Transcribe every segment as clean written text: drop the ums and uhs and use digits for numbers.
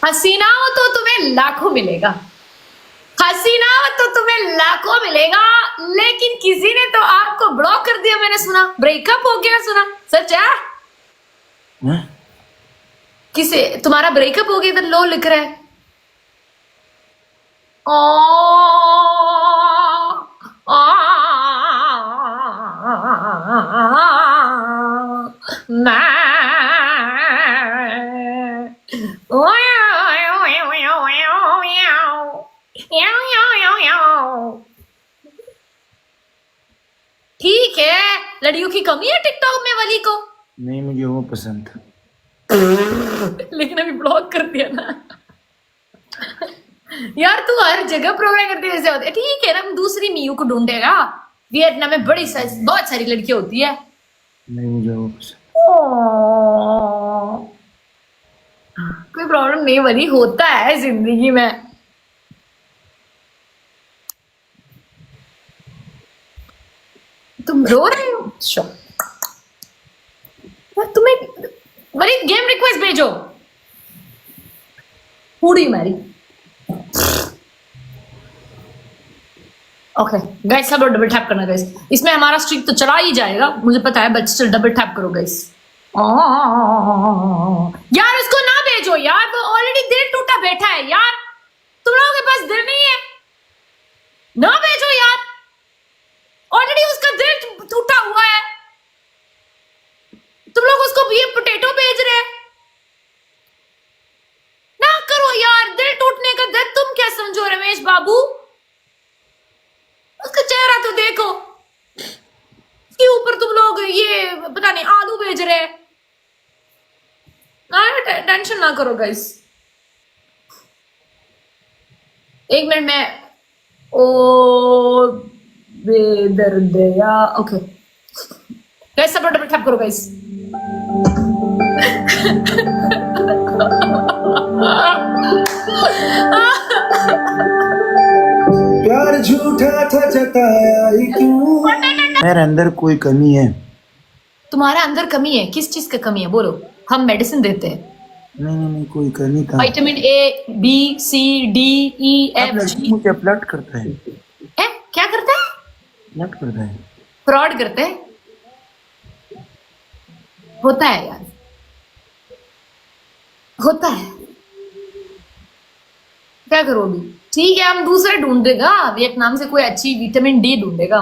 हसीना हो तो तुम्हें लाखों मिलेगा, हसीना हो तो तुम्हें लाखों मिलेगा, लेकिन किसी ने तो आपको ब्लॉक कर दिया, मैंने सुना ब्रेकअप हो गया, सुना सच है? किसे तुम्हारा ब्रेकअप हो गया? इधर लो लिख रहा है। ठीक है, लड़कियों की कमी है टिकटॉक में वाली को? नहीं, मुझे वो पसंद था। लेकिन अभी ब्लॉक कर दिया ना। यार तू हर जगह प्रोग्राम करते वैसे होते। ठीक है ना, हम दूसरी मियू को ढूंढेगा। वियतनाम में बहुत सारी लड़कियां होती है। नहीं, मुझे वो पसंद। कोई प्रॉब्लम नहीं बनी, होता है जिंदगी में। तुम रो रहे हो? तुम्हें बड़ी गेम रिक्वेस्ट भेजो। पूरी मैरी। ओके गाइस, सब डबल टैप करना गाइस। इसमें हमारा स्ट्रीक तो चला ही जाएगा, मुझे पता है, बट स्टिल डबल टैप करो गाइस। यार उसको ना भेजो यार, वो ऑलरेडी दिल टूटा बैठा है यार। तुम लोगों के पास दिल नहीं है, ना भेजो यार। ऑलरेडी उसका दिल टूटा हुआ है, तुम लोग उसको ये पोटैटो भेज रहे हैं। ना करो यार, दिल टूटने का दर्द तुम क्या समझो रमेश बाबू? उसका चेहरा तो देखो, इसके ऊपर तुम लोग ये पता नहीं आलू भेज रहे हैं। टेंशन ना करो गाइस। एक मिनट में ओ बेदर्दया। ओके गाइस, सब डबल टैप करो गाइस। प्यार झूठा था जताया ही क्यों? मेरे अंदर कोई कमी है। तुम्हारे अंदर कमी है? किस चीज की कमी है बोलो, हम मेडिसिन देते हैं। नहीं, कोई कमी था। Vitamin A, B, C, D, E, F, G. मुझे फ्लर्ट करता है। क्या करता है? फ्लर्ट करता है, फ्रॉड करते हैं। होता है यार, होता है, क्या करोगी? ठीक है, हम दूसरे ढूंढेगा, वियतनाम से कोई अच्छी विटामिन डी ढूंढेगा।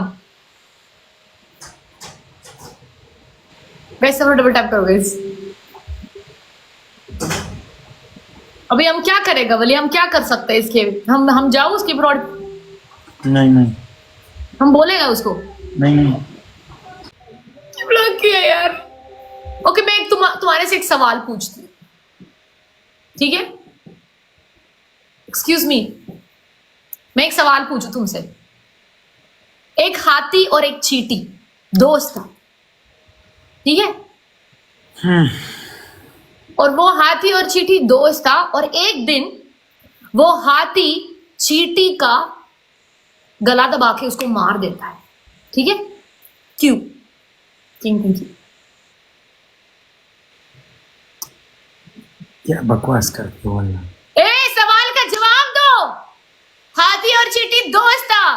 गाइस सब डबल टैप करो गाइस। अभी हम क्या करेगा बोलिए, हम क्या कर सकते हैं इसके? हम जाओ उसके फ्रॉड? नहीं, हम बोलेगा उसको? नहीं। ब्लॉक किया यार। ओके, मैं एक तुम्हारे से एक सवाल पूछती हूँ, ठीक है? एक्सक्यूज मी, मैं एक सवाल पूछू तुमसे। एक हाथी और एक चींटी दोस्त था, ठीक है? और वो हाथी और चींटी दोस्त था, और एक दिन वो हाथी चींटी का गला दबा के उसको मार देता है, ठीक है? क्यों? क्या बकवास करते हो? सवाल का जवाब दो। हाथी और चींटी दोस्त था,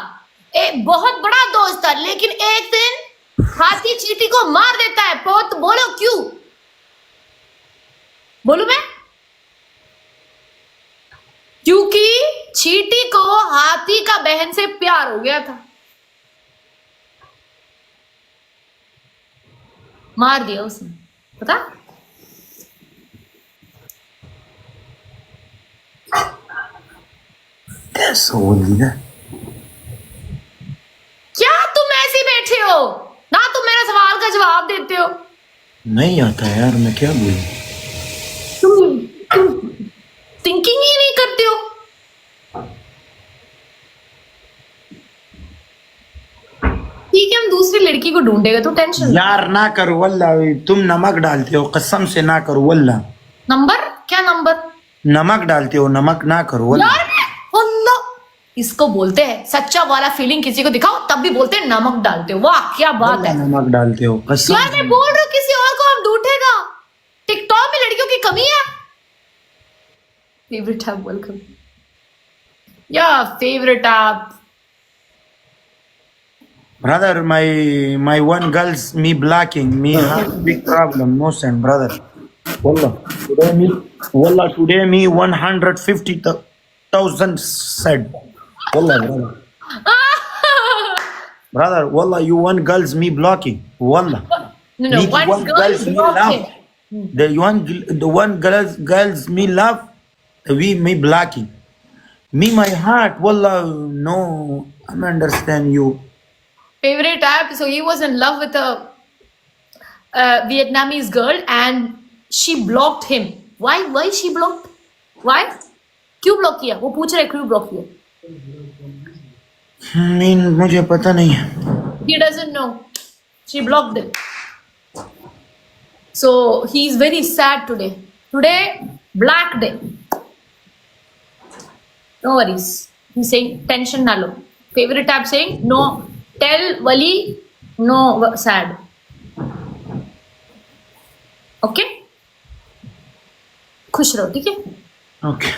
एक बहुत बड़ा दोस्त था, लेकिन एक दिन हाथी चींटी को मार देता है। बहुत बोलो क्यों? बोलू मैं? क्योंकि चींटी को हाथी का बहन से प्यार हो गया था, मार दिया उसने, पता? कैसे बोल दिया? क्या तुम ऐसे बैठे हो ना, तुम मेरे सवाल का जवाब देते हो? नहीं आता यार, मैं क्या बोलूं? तुम थिंकिंग ही नहीं करते हो। ठीक है, हम दूसरी लड़की को ढूंढेगा, तो टेंशन यार ना करो वल्लाह, तुम नमक डालते हो, कसम से ना करो वल्लाह। नंबर? क्या नंबर? नमक डालते हो, नमक ना करो वल्लाह। अल्लाह, इसको बोलते हैं सच्चा वाला फीलिंग। किसी को दिखाओ तब भी बोलते हैं नमक डालते हो। वाह क्या बात है, नमक डालते हो कसम। यार मैं बोल रहा हूँ किसी और को हम ढूंढेगा। टिकटॉक में लड़कियों की कमी है। Favorite app, welcome. Yeah, favorite app. Brother, my one girl's me blocking. Me have big problem. No send, brother. Wallah, today me 150,000 said. Wallah, brother. Brother, wallah, you one girl's me blocking. Wallah. No, Me one girl girl's me blocked love. him. The one girls me love. We me blocking. Me my heart. Wallah, no. I understand you. Favorite app. So he was in love with a Vietnamese girl and she blocked him. Why? Why she blocked? Why? क्यों block किया? वो पूछ रहे क्यों block किया? मुझे पता नहीं है. He doesn't know. She blocked him. So he's very sad today. Today, black day. No worries. He's saying tension na lo. Favorite app saying no. Tell Wali no sad. Okay? खुश रहो, ठीक है? Okay.